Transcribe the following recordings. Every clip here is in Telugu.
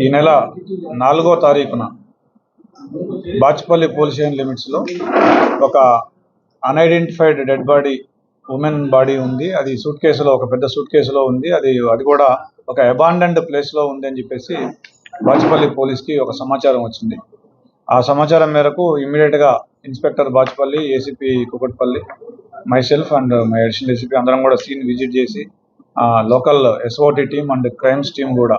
ఈ నెల 4వ తారీఖున బాచ్పల్లి పోలీస్ స్టేషన్ లిమిట్స్లో ఒక unidentified dead body, women body ఉంది. అది ఒక పెద్ద సూట్ కేసులో ఉంది. అది కూడా ఒక అబాండన్డ్ ప్లేస్లో ఉంది అని చెప్పేసి బాచ్పల్లి పోలీస్కి ఒక సమాచారం వచ్చింది. ఆ సమాచారం మేరకు ఇమ్మీడియట్గా inspector Bachupally, ACP Kukatpally, myself and my additional ACP అందరం కూడా సీన్ విజిట్ చేసి local SOT team and crimes team కూడా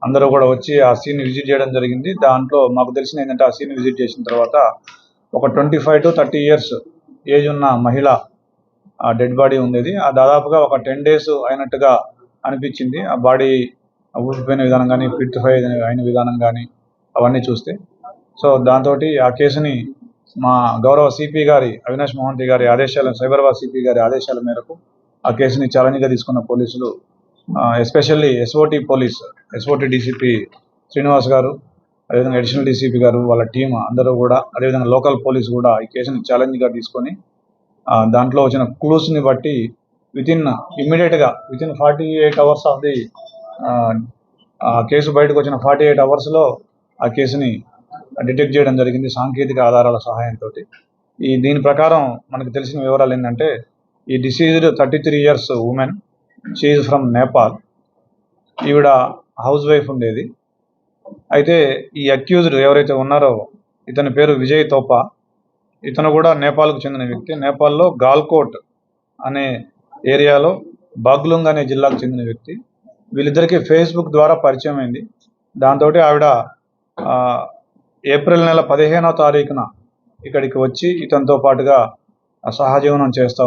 అందరూ కూడా వచ్చి ఆ సీన్ విజిట్ చేయడం జరిగింది. దాంట్లో మాకు తెలిసిన ఏంటంటే ఆ సీన్ విజిట్ చేసిన తర్వాత ఒక 25 to 30 years ఏజ్ ఉన్న మహిళ డెడ్ బాడీ ఉండేది. దాదాపుగా ఒక 10 days అయినట్టుగా అనిపించింది. ఆ బాడీ ఊసిపోయిన విధానం కానీ, ఫిట్ఫై అయిన విధానం కానీ అవన్నీ చూస్తే. సో దాంతో ఆ కేసుని మా గౌరవ సిపి గారి అవినాష్ మోహంతి గారి ఆదేశాల, సైబరాబాద్ సిపి గారి ఆదేశాల మేరకు ఆ కేసుని ఛాలెంజ్గా తీసుకున్న పోలీసులు, ఎస్పెషల్లీ ఎస్ఓటి డీసీపీ శ్రీనివాస్ గారు, అదేవిధంగా అడిషనల్ డీసీపీ గారు, వాళ్ళ టీం అందరూ కూడా, అదేవిధంగా లోకల్ పోలీసు కూడా ఈ కేసుని ఛాలెంజ్గా తీసుకొని దాంట్లో వచ్చిన క్లూస్ని బట్టి ఇమ్మీడియట్గా within 48 hours of the case బయటకు వచ్చిన 48 hours ఆ కేసుని డిటెక్ట్ చేయడం జరిగింది సాంకేతిక ఆధారాల సహాయంతో. దీని ప్రకారం మనకు తెలిసిన వివరాలు ఏంటంటే, ఈ deceased 33 years women, she is from Nepal. ఈవిడ హౌస్ వైఫ్ ఉండేది. అయితే ఈ అక్యూజ్డ్ ఎవరైతే ఉన్నారో ఇతని పేరు విజయ్ తోపా. ఇతను కూడా నేపాల్కు చెందిన వ్యక్తి. నేపాల్లో గాల్కోట్ అనే ఏరియాలో బాగ్లుంగ్ అనే జిల్లాకు చెందిన వ్యక్తి. వీళ్ళిద్దరికీ ఫేస్బుక్ ద్వారా పరిచయం అయింది. దాంతో ఆవిడ ఏప్రిల్ నెల 15వ తారీఖున ఇక్కడికి వచ్చి ఇతనితో పాటుగా సహజీవనం చేస్తూ ఉంది.